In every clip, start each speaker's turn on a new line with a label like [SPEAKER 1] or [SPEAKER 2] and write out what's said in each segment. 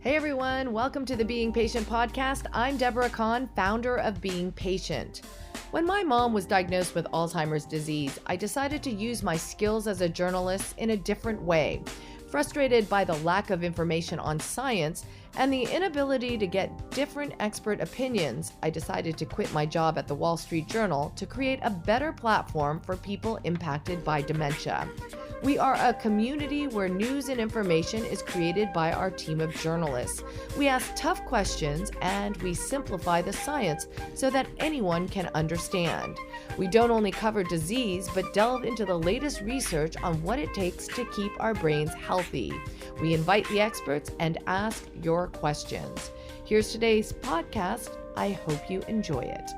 [SPEAKER 1] Hey everyone, welcome to the Being Patient podcast. I'm Deborah Kahn, founder of Being Patient. When my mom was diagnosed with Alzheimer's disease, I decided to use my skills as a journalist in a different way. Frustrated by the lack of information on science and the inability to get different expert opinions, I decided to quit my job at the Wall Street Journal to create a better platform for people impacted by dementia. We are a community where news and information is created by our team of journalists. We ask tough questions and we simplify the science so that anyone can understand. We don't only cover disease, but delve into the latest research on what it takes to keep our brains healthy. We invite the experts and ask your questions. Here's today's podcast. I hope you enjoy it.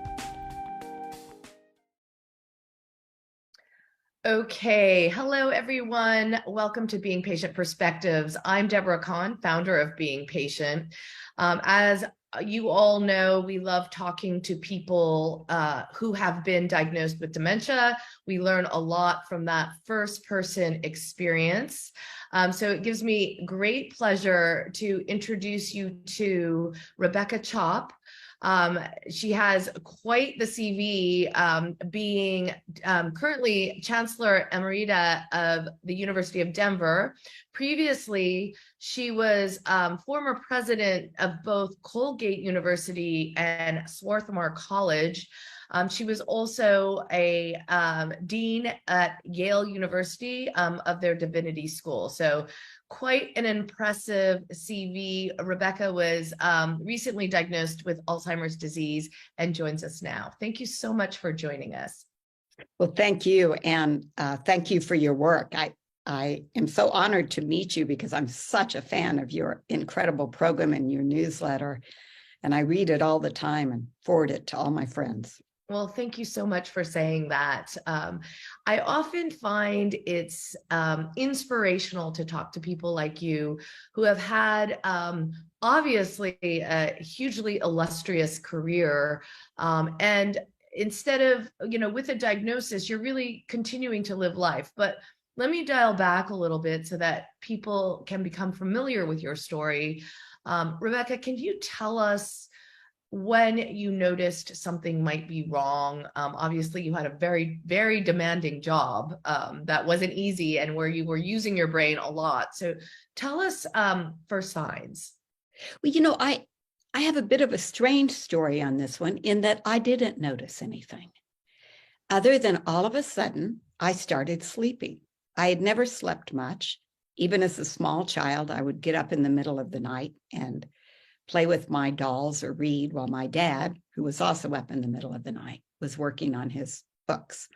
[SPEAKER 1] Okay. Hello, everyone. Welcome to Being Patient Perspectives. I'm Deborah Kahn, founder of Being Patient. As you all know, we love talking to people who have been diagnosed with dementia. We learn a lot from that first-person experience. So it gives me great pleasure to introduce you to Rebecca Chopp. She has quite the CV, being currently Chancellor Emerita of the University of Denver. Previously, she was former president of both Colgate University and Swarthmore College. She was also a dean at Yale University of their divinity school. So quite an impressive CV. Rebecca was recently diagnosed with Alzheimer's disease and joins us now. Thank you so much for joining us.
[SPEAKER 2] Well, thank you. And thank you for your work. I am so honored to meet you because I'm such a fan of your incredible program and your newsletter. And I read it all the time and forward it to all my friends.
[SPEAKER 1] Well, thank you so much for saying that. I often find it's inspirational to talk to people like you who have had obviously a hugely illustrious career. And instead of, with a diagnosis, you're really continuing to live life. But let me dial back a little bit so that people can become familiar with your story. Rebecca, can you tell us when you noticed something might be wrong? Obviously, you had a very, very demanding job that wasn't easy and where you were using your brain a lot. So tell us first signs.
[SPEAKER 2] Well, I have a bit of a strange story on this one in that I didn't notice anything other than all of a sudden I started sleeping. I had never slept much. Even as a small child, I would get up in the middle of the night and play with my dolls or read while my dad, who was also up in the middle of the night, was working on his books.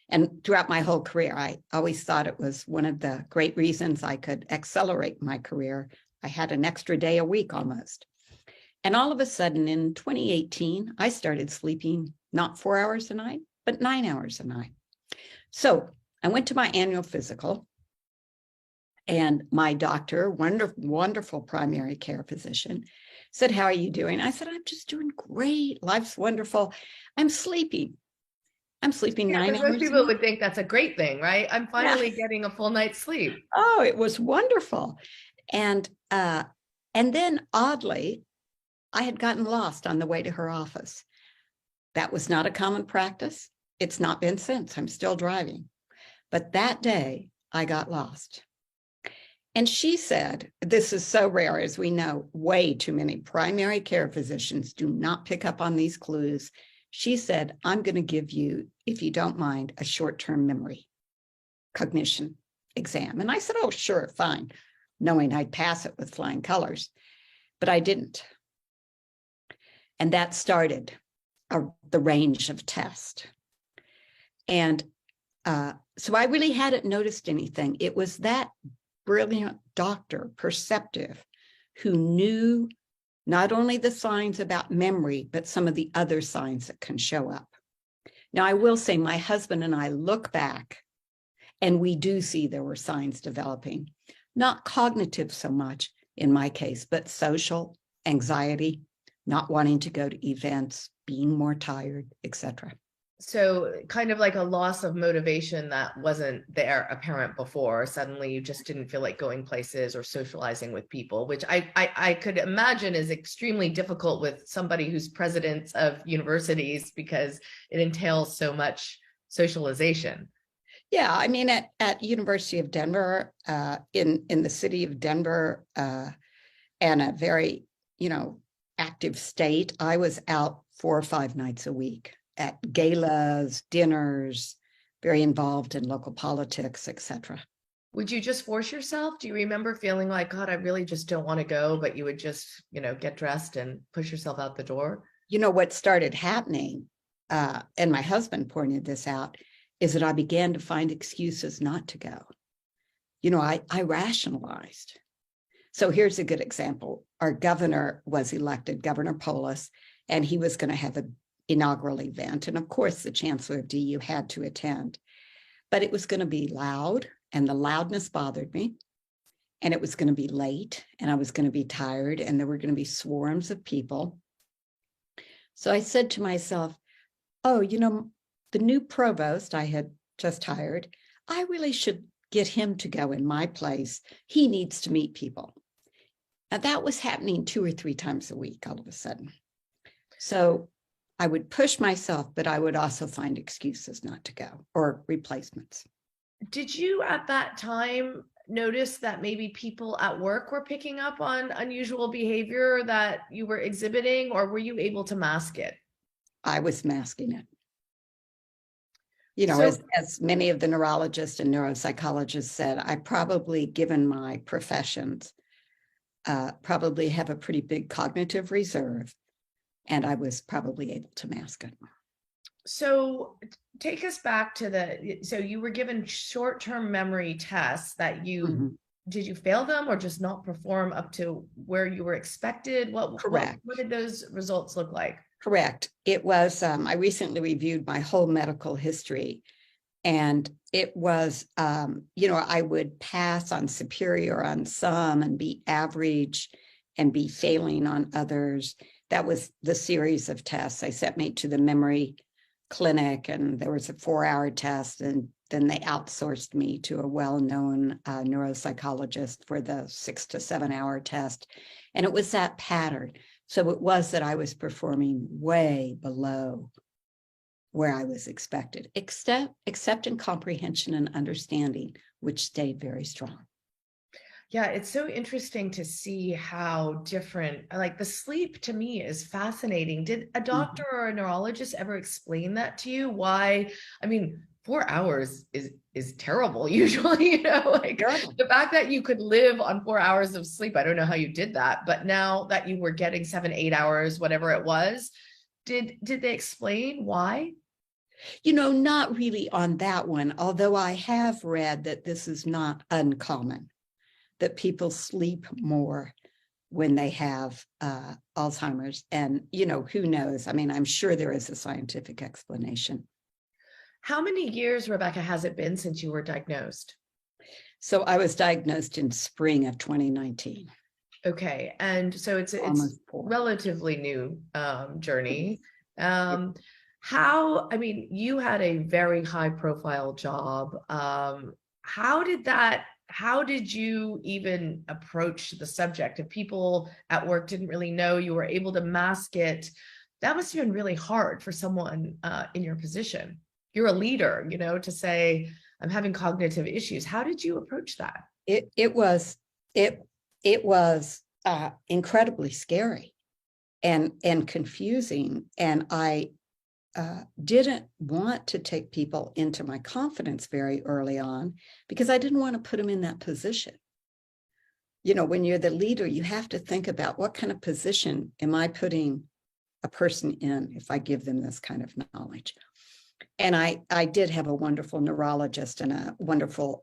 [SPEAKER 2] And throughout my whole career, I always thought it was one of the great reasons I could accelerate my career. I had an extra day a week almost. And all of a sudden in 2018, I started sleeping not 4 hours a night, but 9 hours a night. So I went to my annual physical. And my doctor, wonderful primary care physician, said, "How are you doing?" I said, "I'm just doing great. Life's wonderful. I'm sleeping. I'm sleeping 9 hours."
[SPEAKER 1] Most people would think that's a great thing, right? I'm finally getting a full night's sleep.
[SPEAKER 2] Oh, it was wonderful. And then oddly, I had gotten lost on the way to her office. That was not a common practice. It's not been since. I'm still driving. But that day, I got lost. And she said, this is so rare, as we know, way too many primary care physicians do not pick up on these clues. She said, "I'm going to give you, if you don't mind, a short-term memory cognition exam." And I said, "Oh, sure, fine," knowing I'd pass it with flying colors. But I didn't. And that started the range of tests. And so I really hadn't noticed anything. It was that brilliant doctor, perceptive, who knew not only the signs about memory, but some of the other signs that can show up. Now, I will say my husband and I look back and we do see there were signs developing, not cognitive so much in my case, but social, anxiety, not wanting to go to events, being more tired, etc.
[SPEAKER 1] So kind of like a loss of motivation that wasn't there apparent before. Suddenly you just didn't feel like going places or socializing with people, which I could imagine is extremely difficult with somebody who's president of universities because it entails so much socialization.
[SPEAKER 2] Yeah, I mean, at University of Denver, in the city of Denver, and a very, active state, I was out 4 or 5 nights a week at galas, dinners, very involved in local politics, etc.
[SPEAKER 1] Would you just force yourself? Do you remember feeling like, God, I really just don't want to go, but you would just, get dressed and push yourself out the door?
[SPEAKER 2] What started happening, and my husband pointed this out, is that I began to find excuses not to go. I rationalized. So here's a good example. Our governor was elected, Governor Polis, and he was going to have an inaugural event. And of course, the Chancellor of DU had to attend, but it was going to be loud, and the loudness bothered me. And it was going to be late, and I was going to be tired, and there were going to be swarms of people. So I said to myself, oh, the new provost I had just hired, I really should get him to go in my place. He needs to meet people. Now that was happening 2 or 3 times a week all of a sudden. So I would push myself, but I would also find excuses not to go or replacements.
[SPEAKER 1] Did you at that time notice that maybe people at work were picking up on unusual behavior that you were exhibiting, or were you able to mask it?
[SPEAKER 2] I was masking it.
[SPEAKER 1] So,
[SPEAKER 2] as many of the neurologists and neuropsychologists said, I probably, given my professions, probably have a pretty big cognitive reserve, and I was probably able to mask it.
[SPEAKER 1] so take us back to so you were given short-term memory tests that did you fail them or just not perform up to where you were expected?
[SPEAKER 2] Correct.
[SPEAKER 1] What did those results look like?
[SPEAKER 2] Correct. It was, I recently reviewed my whole medical history, and it was, I would pass on superior on some and be average and be failing on others. That was the series of tests. They sent me to the memory clinic, and there was a 4-hour test, and then they outsourced me to a well-known neuropsychologist for the 6 to 7 hour test. And it was that pattern. So it was that I was performing way below where I was expected, except in comprehension and understanding, which stayed very strong.
[SPEAKER 1] Yeah, it's so interesting to see how different, like the sleep to me is fascinating. Did a doctor or a neurologist ever explain that to you? Why? I mean, 4 hours is terrible usually, like
[SPEAKER 2] Terrible.
[SPEAKER 1] the fact that you could live on 4 hours of sleep. I don't know how you did that, but now that you were getting 7, 8 hours, whatever it was, did they explain why?
[SPEAKER 2] Not really on that one, although I have read that this is not uncommon, that people sleep more when they have Alzheimer's. And, who knows? I mean, I'm sure there is a scientific explanation.
[SPEAKER 1] How many years, Rebecca, has it been since you were diagnosed?
[SPEAKER 2] So I was diagnosed in spring of 2019.
[SPEAKER 1] Okay. And so it's relatively new journey. I mean, you had a very high profile job. How did you even approach the subject? If people at work didn't really know, you were able to mask it. That must have been really hard for someone in your position. You're a leader, to say, I'm having cognitive issues. How did you approach that?
[SPEAKER 2] It was incredibly scary and confusing. And I didn't want to take people into my confidence very early on because I didn't want to put them in that position. When you're the leader, you have to think about what kind of position am I putting a person in if I give them this kind of knowledge. And I did have a wonderful neurologist and a wonderful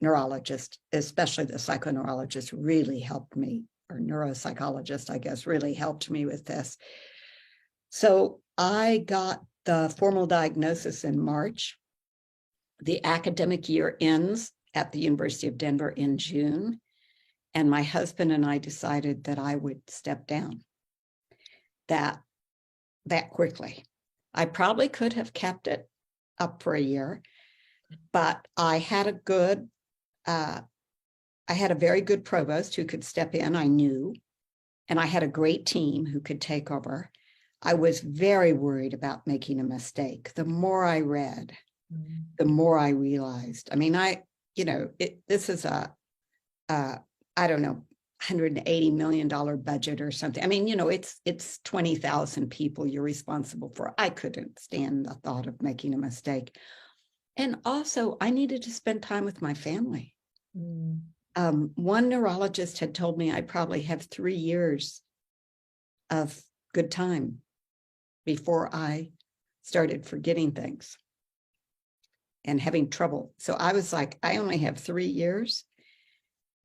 [SPEAKER 2] neurologist, especially the psychoneurologist really helped me, or neuropsychologist, I guess, really helped me with this. So I got the formal diagnosis in March. The academic year ends at the University of Denver in June. And my husband and I decided that I would step down that quickly. I probably could have kept it up for a year, but I had a very good provost who could step in, I knew, and I had a great team who could take over. I was very worried about making a mistake. The more I read, the more I realized. I mean, this is I don't know, $180 million budget or something. I mean, it's 20,000 people you're responsible for. I couldn't stand the thought of making a mistake. And also, I needed to spend time with my family. One neurologist had told me I probably have 3 years of good time before I started forgetting things and having trouble. So I was like, I only have 3 years.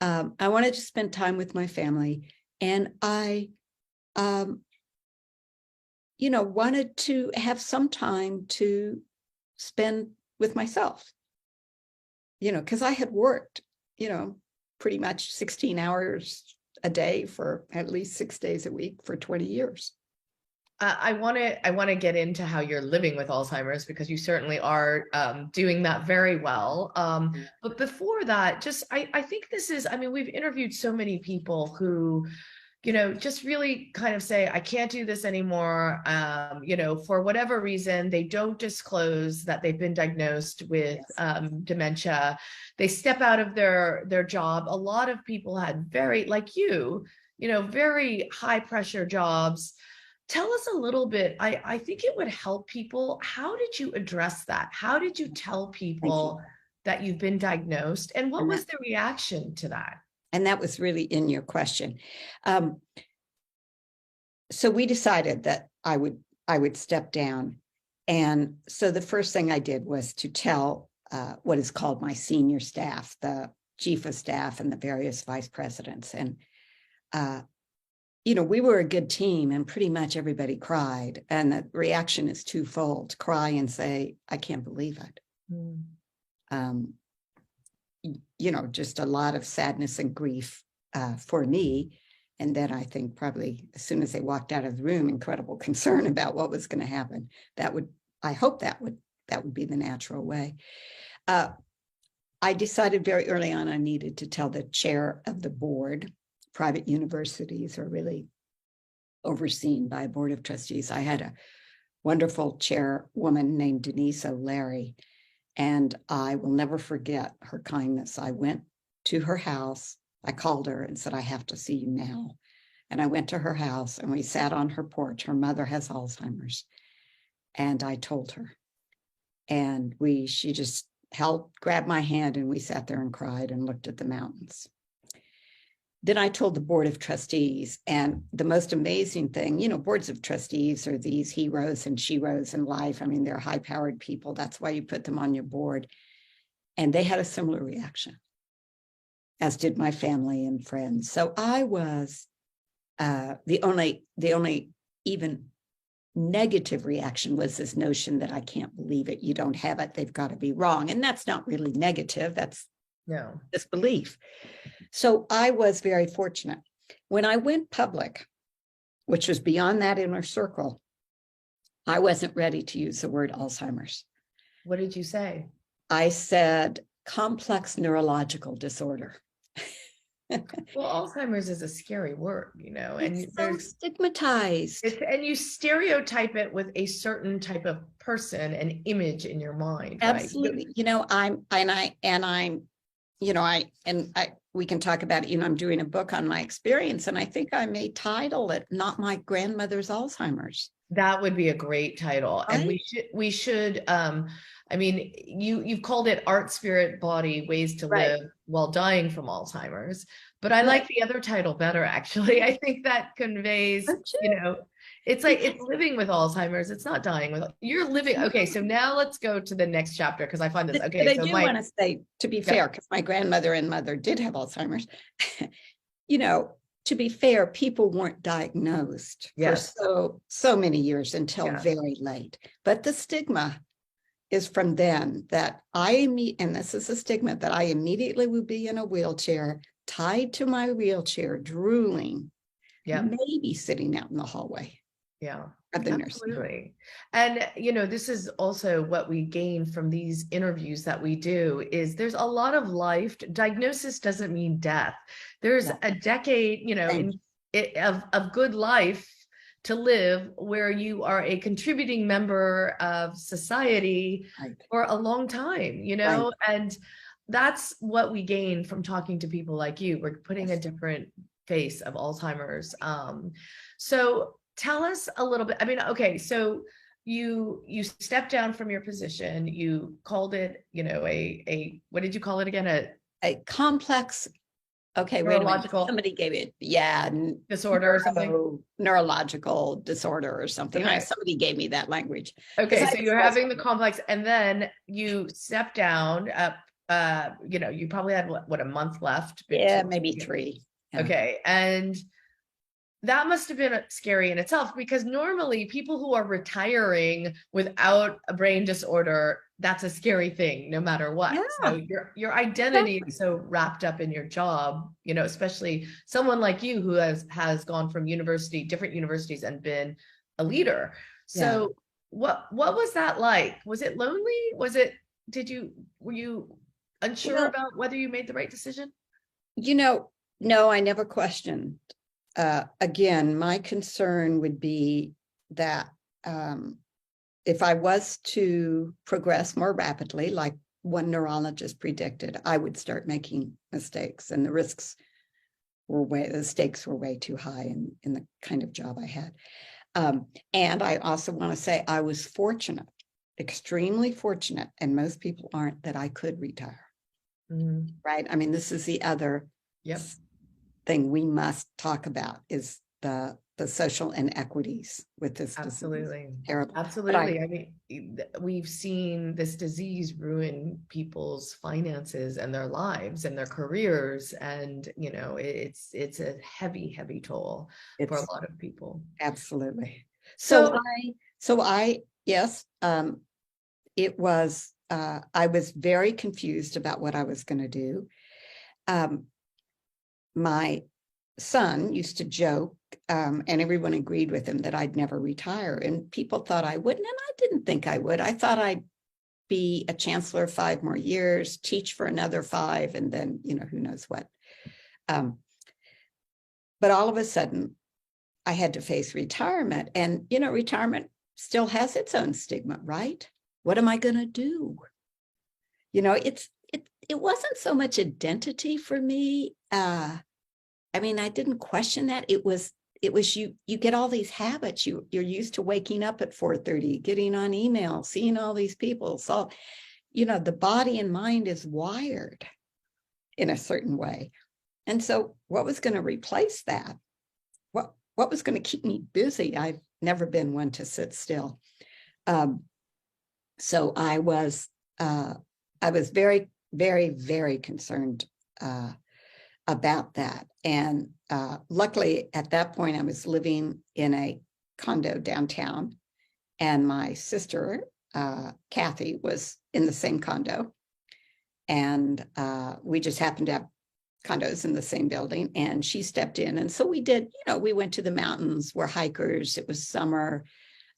[SPEAKER 2] I wanted to spend time with my family, and I, wanted to have some time to spend with myself, because I had worked, pretty much 16 hours a day for at least 6 days a week for 20 years.
[SPEAKER 1] I want to get into how you're living with Alzheimer's, because you certainly are doing that very well. But before that, I think this is, I mean, we've interviewed so many people who, just really kind of say, I can't do this anymore. For whatever reason, they don't disclose that they've been diagnosed with dementia. They step out of their job. A lot of people had very, like very high pressure jobs. Tell us a little bit. I think it would help people. How did you address that? How did you tell people that you've been diagnosed? And what was the reaction to that?
[SPEAKER 2] And that was really in your question. So we decided that I would step down. And so the first thing I did was to tell what is called my senior staff, the chief of staff and the various vice presidents. And we were a good team, and pretty much everybody cried. And the reaction is twofold: cry and say, I can't believe it. Just a lot of sadness and grief for me. And then I think probably as soon as they walked out of the room, incredible concern about what was going to happen. I hope that would be the natural way. I decided very early on I needed to tell the chair of the board. Private universities are really overseen by a board of trustees. I had a wonderful chairwoman named Denise O'Leary, and I will never forget her kindness. I went to her house. I called her and said, I have to see you now. And I went to her house and we sat on her porch. Her mother has Alzheimer's. And I told her. And she just grabbed my hand, and we sat there and cried and looked at the mountains. Then I told the board of trustees, and the most amazing thing, boards of trustees are these heroes and sheroes in life. I mean, they're high-powered people. That's why you put them on your board. And they had a similar reaction, as did my family and friends. So I was the only even negative reaction was this notion that I can't believe it. You don't have it. They've got to be wrong. And that's not really negative. That's disbelief. So I was very fortunate. When I went public, which was beyond that inner circle, I wasn't ready to use the word Alzheimer's.
[SPEAKER 1] What did you say?
[SPEAKER 2] I said complex neurological disorder.
[SPEAKER 1] Well, Alzheimer's is a scary word, and
[SPEAKER 2] it's so stigmatized.
[SPEAKER 1] And you stereotype it with a certain type of person and image in your mind.
[SPEAKER 2] Absolutely. Right? We can talk about it. I'm doing a book on my experience, and I think I may title it "Not My Grandmother's Alzheimer's."
[SPEAKER 1] That would be a great title, right? And we should. I mean, you've called it Art, Spirit, Body: Ways to Live While Dying from Alzheimer's, but I like the other title better, actually. I think that conveys, it's like it's living with Alzheimer's. It's not dying with. You're living. Okay, so now let's go to the next chapter, because I find this okay.
[SPEAKER 2] But I do want to say, to be fair, because my grandmother and mother did have Alzheimer's. To be fair, people weren't diagnosed for so many years until very late. But the stigma is from then that and this is a stigma, that I immediately would be in a wheelchair, tied to my wheelchair, drooling, maybe sitting out in the hallway.
[SPEAKER 1] Yeah,
[SPEAKER 2] of the nursing home.
[SPEAKER 1] absolutely. And, this is also what we gain from these interviews that we do is there's a lot of life. Diagnosis doesn't mean death. There's
[SPEAKER 2] Yeah.
[SPEAKER 1] a decade, of good life to live where you are a contributing member of society
[SPEAKER 2] Right.
[SPEAKER 1] for a long time,
[SPEAKER 2] Right.
[SPEAKER 1] and that's what we gain from talking to people like you. We're putting a
[SPEAKER 2] Yes.
[SPEAKER 1] different face of Alzheimer's. So tell us a little bit. I mean, okay, so you stepped down from your position. You called it, a what did you call it again?
[SPEAKER 2] A complex, okay, wait a minute.
[SPEAKER 1] Neurological
[SPEAKER 2] Somebody gave it, yeah,
[SPEAKER 1] disorder or something.
[SPEAKER 2] neurological disorder or something.
[SPEAKER 1] Okay.
[SPEAKER 2] Somebody gave me that language.
[SPEAKER 1] Okay,
[SPEAKER 2] I
[SPEAKER 1] so you're
[SPEAKER 2] was-
[SPEAKER 1] having the complex, and then you stepped down. You probably had what, a month left.
[SPEAKER 2] Yeah, maybe 3. Yeah.
[SPEAKER 1] Okay, and that must have been scary in itself, because normally people who are retiring without a brain disorder, that's a scary thing no matter what.
[SPEAKER 2] Yeah,
[SPEAKER 1] So your identity
[SPEAKER 2] exactly.
[SPEAKER 1] is so wrapped up in your job, especially someone like you who has gone from different universities and been a leader. So what was that like? Was it lonely? Were you unsure about whether you made the right decision?
[SPEAKER 2] No, I never questioned. Again, my concern would be that if I was to progress more rapidly, like one neurologist predicted, I would start making mistakes, and the stakes were way too high in the kind of job I had. And I also want to say I was fortunate, extremely fortunate, and most people aren't, that I could retire.
[SPEAKER 1] Mm-hmm.
[SPEAKER 2] Right? I mean, this is the other thing we must talk about, is the social inequities with this
[SPEAKER 1] Absolutely.
[SPEAKER 2] disease. Terrible.
[SPEAKER 1] Absolutely. I mean, we've seen this disease ruin people's finances and their lives and their careers. And, it's a heavy, heavy toll for a lot of people.
[SPEAKER 2] Absolutely.
[SPEAKER 1] So
[SPEAKER 2] Yes, it was, I was very confused about what I was going to do. My son used to joke, and everyone agreed with him, that I'd never retire. And people thought I wouldn't, and I didn't think I would. I thought I'd be a chancellor 5 more years, teach for another 5, and then, who knows what. But all of a sudden, I had to face retirement. And, retirement still has its own stigma, right? What am I going to do? It wasn't so much identity for me. I mean, I didn't question that. It was you get all these habits. You're used to waking up at 4:30, getting on email, seeing all these people. So, the body and mind is wired in a certain way. And so what was going to replace that? What was going to keep me busy? I've never been one to sit still. So I was very, very, very concerned about that. And luckily, at that point, I was living in a condo downtown, and my sister, Kathy, was in the same condo. And we just happened to have condos in the same building, and she stepped in. And so we did, we went to the mountains. We're hikers. It was summer.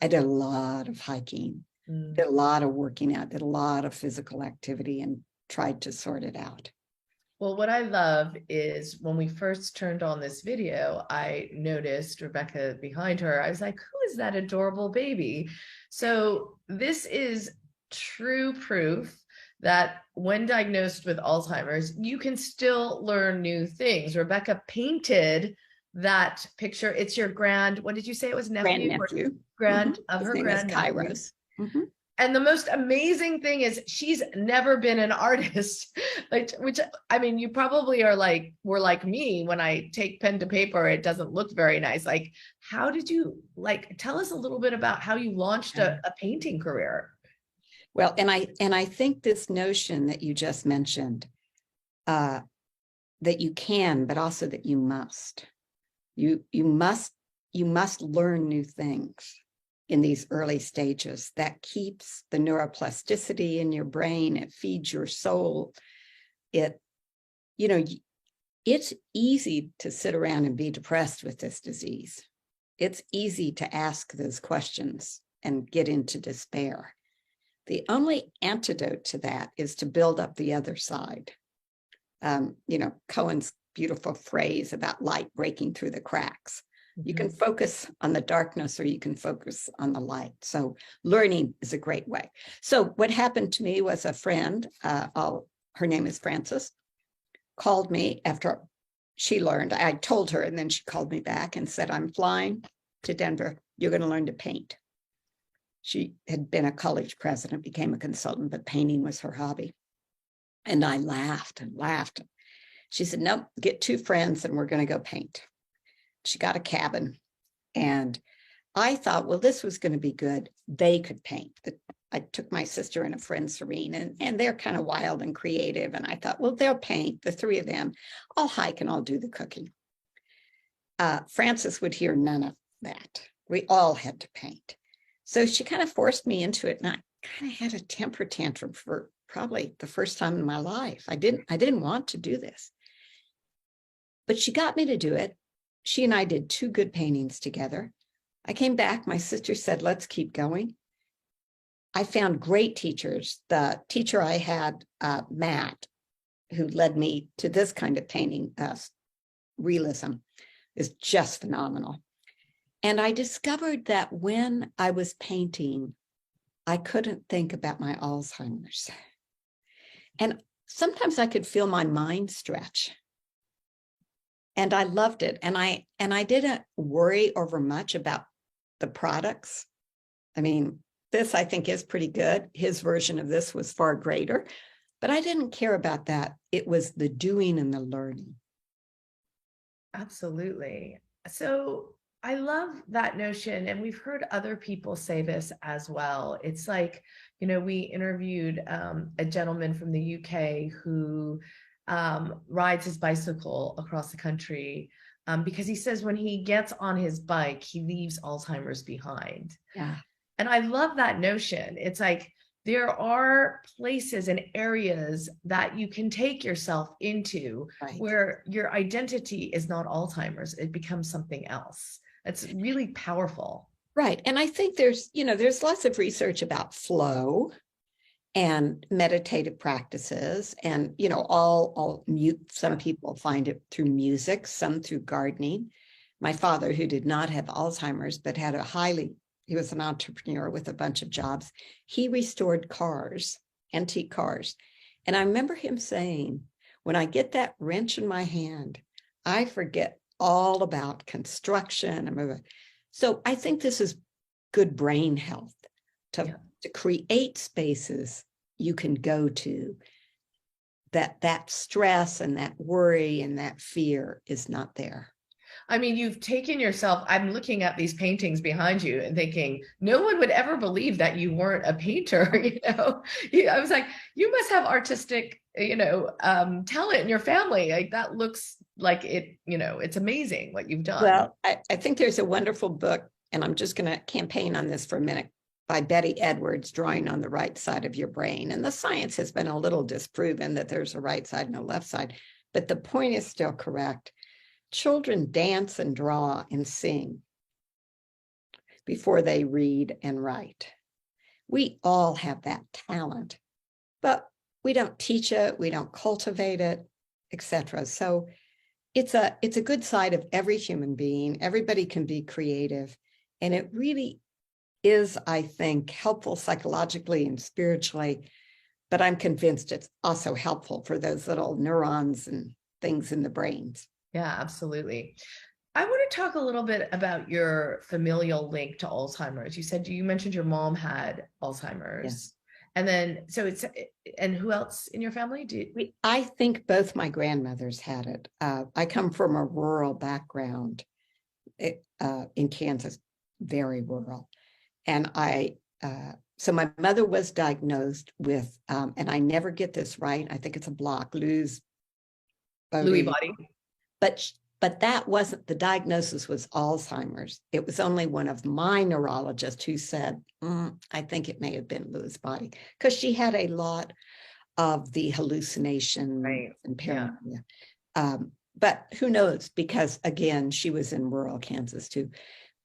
[SPEAKER 2] I did a lot of hiking, did a lot of working out, did a lot of physical activity, and tried to sort it out.
[SPEAKER 1] Well, what I love is when we first turned on this video, I noticed Rebecca behind her. I was like, who is that adorable baby? So this is true proof that when diagnosed with Alzheimer's, you can still learn new things. Rebecca painted that picture. It's your what did you say it was, nephew?
[SPEAKER 2] Grandnephew.
[SPEAKER 1] Of her grandnephew.
[SPEAKER 2] Kairos. Mm-hmm.
[SPEAKER 1] And the most amazing thing is she's never been an artist, which I mean, you probably were like me. When I take pen to paper, it doesn't look very nice. Like, how did you tell us a little bit about how you launched a painting career?
[SPEAKER 2] Well, and I think this notion that you just mentioned, that you can, but also that you must, you must learn new things in these early stages. That keeps the neuroplasticity in your brain. It feeds your soul. It's easy to sit around and be depressed with this disease. it's easy to ask those questions and get into despair. The only antidote to that is to build up the other side. Cohen's beautiful phrase about light breaking through the cracks. You can focus on the darkness or you can focus on the light. So learning is a great way. So what happened to me was a friend, her name is Frances, called me after she learned. I told her, and then she called me back and said, I'm flying to Denver. You're going to learn to paint. She had been a college president, became a consultant, but painting was her hobby. And I laughed and laughed. She said, nope, get 2 friends and we're going to go paint. She got a cabin. And I thought, well, this was going to be good. They could paint. I took my sister and a friend, Serene, and they're kind of wild and creative. And I thought, well, they'll paint, the 3 of them. I'll hike and I'll do the cooking. Frances would hear none of that. We all had to paint. So she kind of forced me into it. And I kind of had a temper tantrum for probably the first time in my life. I didn't want to do this. But she got me to do it. She and I did 2 good paintings together. I came back. My sister said, let's keep going. I found great teachers. The teacher I had, Matt, who led me to this kind of painting, realism, is just phenomenal. And I discovered that when I was painting, I couldn't think about my Alzheimer's. And sometimes I could feel my mind stretch. And I loved it. And I didn't worry over much about the products. I mean, this I think is pretty good. His version of this was far greater, but I didn't care about that. It was the doing and the learning.
[SPEAKER 1] Absolutely. So I love that notion. And we've heard other people say this as well. It's like, we interviewed a gentleman from the UK who rides his bicycle across the country because he says when he gets on his bike, he leaves Alzheimer's behind.
[SPEAKER 2] Yeah.
[SPEAKER 1] And I love that notion. It's like there are places and areas that you can take yourself into where your identity is not Alzheimer's. It becomes something else. It's really powerful.
[SPEAKER 2] Right. And I think there's lots of research about flow and meditative practices, and all mute. Some people find it through music, some through gardening. My father, who did not have Alzheimer's but had he was an entrepreneur with a bunch of jobs, he restored cars, antique cars. And I remember him saying, when I get that wrench in my hand, I forget all about construction. So I think this is good brain health to create spaces you can go to that stress and that worry and that fear is not there.
[SPEAKER 1] I mean, you've taken yourself, I'm looking at these paintings behind you and thinking, no one would ever believe that you weren't a painter. I was like, you must have artistic, talent in your family. Like that looks like it, it's amazing what you've done.
[SPEAKER 2] Well, I think there's a wonderful book, and I'm just going to campaign on this for a minute, by Betty Edwards, Drawing on the Right Side of Your Brain. And the science has been a little disproven that there's a right side and a left side, but the point is still correct. Children dance and draw and sing before they read and write. We all have that talent, but we don't teach it, we don't cultivate it, etc. So it's a good side of every human being. Everybody can be creative, and it really is, I think, helpful psychologically and spiritually, but I'm convinced it's also helpful for those little neurons and things in the brains.
[SPEAKER 1] Yeah, absolutely. I want to talk a little bit about your familial link to Alzheimer's. You mentioned your mom had Alzheimer's. Yeah. And then, and who else in your family?
[SPEAKER 2] I think both my grandmothers had it. I come from a rural background in Kansas, very rural. And so my mother was diagnosed with, and I never get this right, I think it's a block, Lewy
[SPEAKER 1] body.
[SPEAKER 2] But that wasn't, the diagnosis was Alzheimer's. It was only one of my neurologists who said, I think it may have been Lewy's body, because she had a lot of the hallucination and paranoia. Yeah. But who knows, because again, she was in rural Kansas too.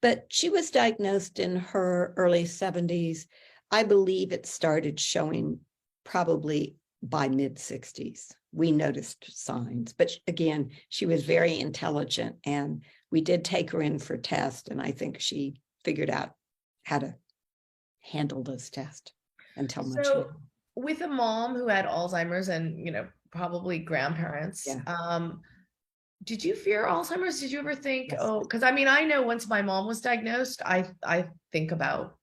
[SPEAKER 2] But she was diagnosed in her early 70s. I believe it started showing probably by mid 60s. We noticed signs, but again, she was very intelligent, and we did take her in for tests, and I think she figured out how to handle those tests until much later.
[SPEAKER 1] So with a mom who had Alzheimer's and, probably grandparents,
[SPEAKER 2] Yeah.
[SPEAKER 1] did you fear Alzheimer's? Did you ever think,
[SPEAKER 2] Yes.
[SPEAKER 1] oh, because I mean, I know once my mom was diagnosed, I think about,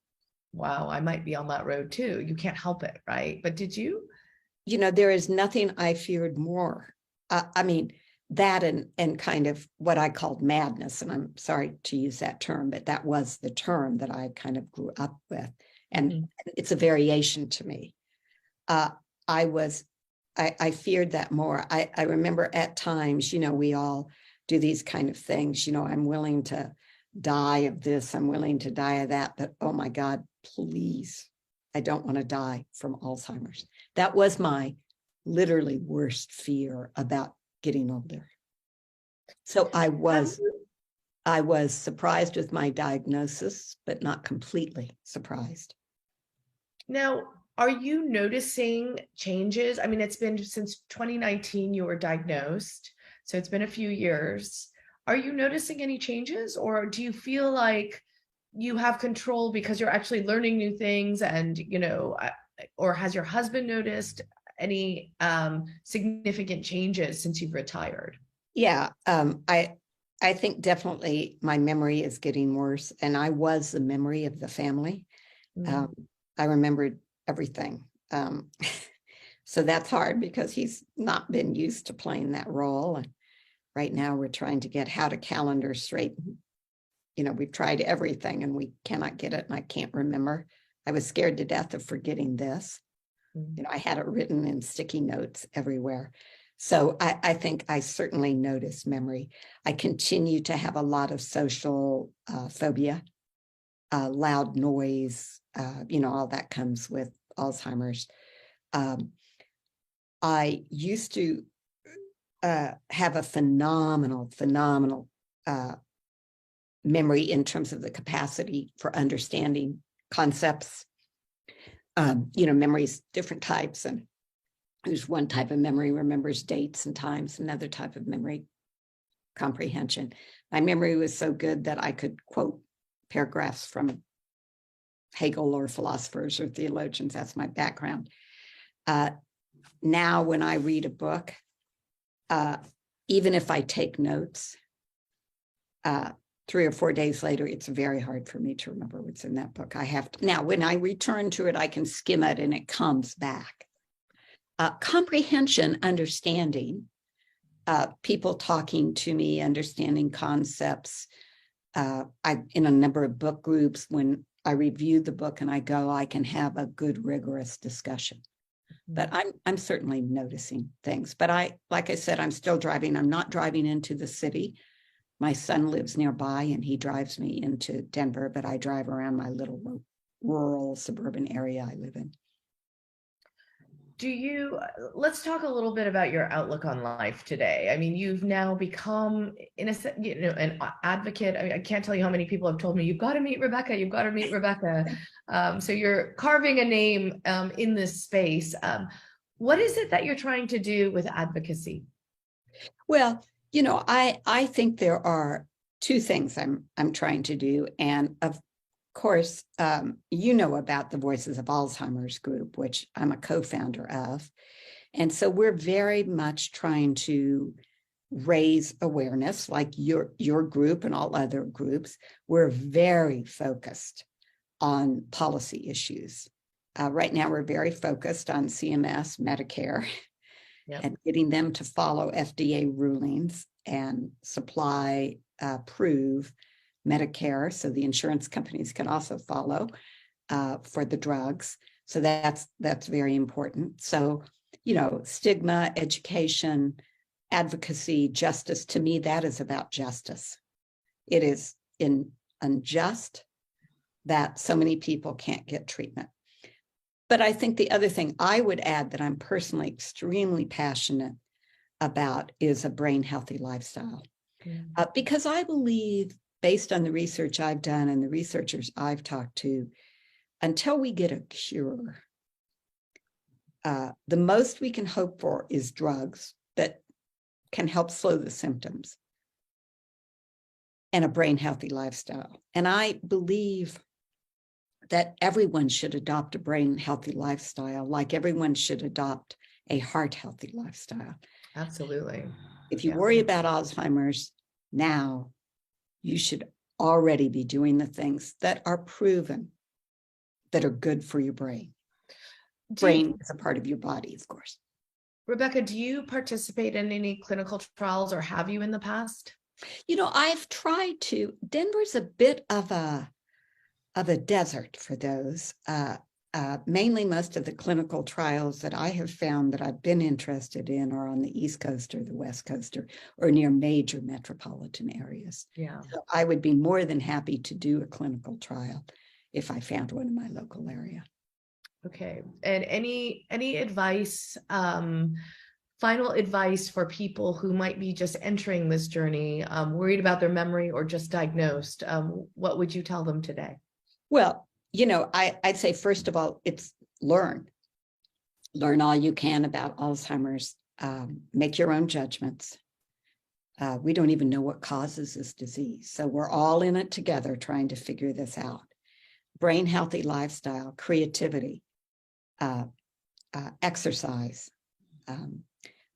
[SPEAKER 1] wow, I might be on that road too. You can't help it, right? But did you?
[SPEAKER 2] There is nothing I feared more. I mean, that and kind of what I called madness. And I'm sorry to use that term, but that was the term that I kind of grew up with. And it's a variation to me. I feared that more. I remember at times, we all do these kind of things. I'm willing to die of this, I'm willing to die of that, but oh my God, please, I don't want to die from Alzheimer's. That was my literally worst fear about getting older. So I was surprised with my diagnosis, but not completely surprised.
[SPEAKER 1] Now, are you noticing changes? I mean, it's been since 2019 you were diagnosed, so it's been a few years. Are you noticing any changes, or do you feel like you have control because you're actually learning new things and, or has your husband noticed any significant changes since you've retired?
[SPEAKER 2] Yeah, I think definitely my memory is getting worse, and I was the memory of the family. I remembered everything. So that's hard because he's not been used to playing that role. And right now we're trying to get how to calendar straight. We've tried everything and we cannot get it, and I can't remember. I was scared to death of forgetting this. I had it written in sticky notes everywhere. So I think I certainly notice memory. I continue to have a lot of social phobia, loud noise, all that comes with Alzheimer's. I used to have a phenomenal memory in terms of the capacity for understanding concepts. Memories, different types, and there's one type of memory remembers dates and times, another type of memory comprehension. My memory was so good that I could quote paragraphs from Hegel or philosophers or theologians. That's my background. Now, when I read a book, even if I take notes, 3 or 4 days later, it's very hard for me to remember what's in that book. Now, when I return to it, I can skim it and it comes back. Comprehension, understanding, people talking to me, understanding concepts. I'm in a number of book groups. When I review the book and I can have a good, rigorous discussion. But I'm certainly noticing things. But like I said, I'm still driving. I'm not driving into the city. My son lives nearby and he drives me into Denver, but I drive around my little rural suburban area I live in.
[SPEAKER 1] Let's talk a little bit about your outlook on life today. I mean, you've now become, in a sense, an advocate. I mean, I can't tell you how many people have told me, you've got to meet Rebecca, you've got to meet Rebecca. So you're carving a name in this space. What is it that you're trying to do with advocacy?
[SPEAKER 2] Well, I think there are two things I'm trying to do. And of course, about the Voices of Alzheimer's group, which I'm a co-founder of. And so we're very much trying to raise awareness, like your group and all other groups. We're very focused on policy issues. Right now, we're very focused on CMS, Medicare, and getting them to follow FDA rulings and supply, approve Medicare, so the insurance companies can also follow for the drugs. So that's very important. So, stigma, education, advocacy, justice, to me, that is about justice. It is unjust that so many people can't get treatment. But I think the other thing I would add that I'm personally extremely passionate about is a brain healthy lifestyle. Because I believe based on the research I've done and the researchers I've talked to, until we get a cure, the most we can hope for is drugs that can help slow the symptoms and a brain healthy lifestyle. And I believe that everyone should adopt a brain healthy lifestyle, like everyone should adopt a heart healthy lifestyle.
[SPEAKER 1] Absolutely.
[SPEAKER 2] If you worry about Alzheimer's now, you should already be doing the things that are proven that are good for your brain. Brain is a part of your body, of course.
[SPEAKER 1] Rebecca, do you participate in any clinical trials, or have you in the past?
[SPEAKER 2] I've tried to. Denver's a bit of a desert for those. Mainly most of the clinical trials that I have found that I've been interested in are on the East Coast or the West Coast or near major metropolitan areas.
[SPEAKER 1] Yeah.
[SPEAKER 2] So I would be more than happy to do a clinical trial if I found one in my local area.
[SPEAKER 1] Okay. And any advice, final advice for people who might be just entering this journey, worried about their memory or just diagnosed? What would you tell them today?
[SPEAKER 2] Well, I'd say, first of all, it's learn all you can about Alzheimer's, make your own judgments. We don't even know what causes this disease. So we're all in it together trying to figure this out. Brain healthy lifestyle, creativity, exercise.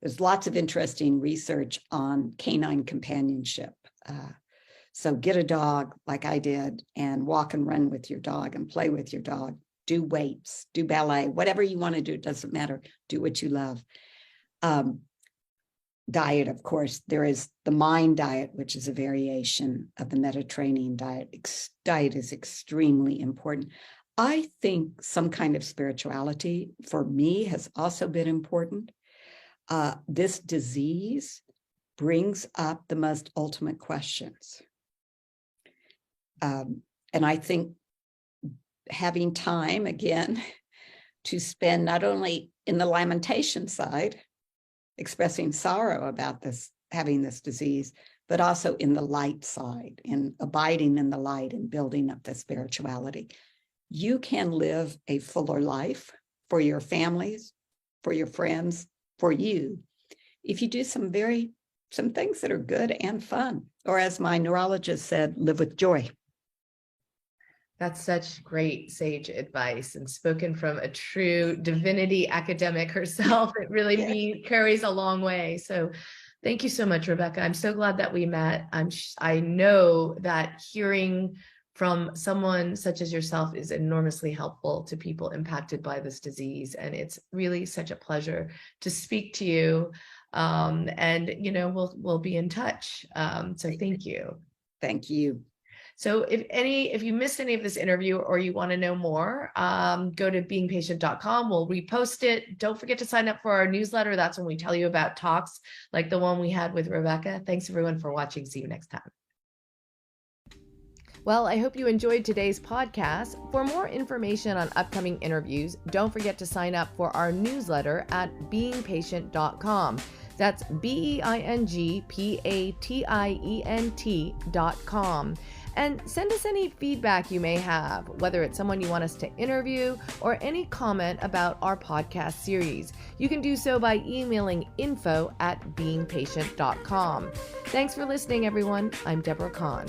[SPEAKER 2] There's lots of interesting research on canine companionship. So get a dog like I did and walk and run with your dog and play with your dog. Do weights, do ballet, whatever you want to do. It doesn't matter. Do what you love. Diet, of course, there is the MIND diet, which is a variation of the Mediterranean diet. Diet is extremely important. I think some kind of spirituality for me has also been important. This disease brings up the most ultimate questions. And I think having time, again, to spend not only in the lamentation side, expressing sorrow about this, having this disease, but also in the light side, in abiding in the light and building up the spirituality. You can live a fuller life for your families, for your friends, for you, if you do some things that are good and fun, or as my neurologist said, live with joy.
[SPEAKER 1] That's such great sage advice, and spoken from a true divinity academic herself. It really carries a long way. So thank you so much, Rebecca. I'm so glad that we met. I know that hearing from someone such as yourself is enormously helpful to people impacted by this disease. And it's really such a pleasure to speak to you. And we'll be in touch. So thank you.
[SPEAKER 2] Thank you.
[SPEAKER 1] So if you missed any of this interview or you want to know more, go to beingpatient.com. We'll repost it. Don't forget to sign up for our newsletter. That's when we tell you about talks like the one we had with Rebecca. Thanks everyone for watching. See you next time. Well, I hope you enjoyed today's podcast. For more information on upcoming interviews, don't forget to sign up for our newsletter at beingpatient.com. That's beingpatient.com. And send us any feedback you may have, whether it's someone you want us to interview or any comment about our podcast series. You can do so by emailing info@beingpatient.com. Thanks for listening, everyone. I'm Deborah Kahn.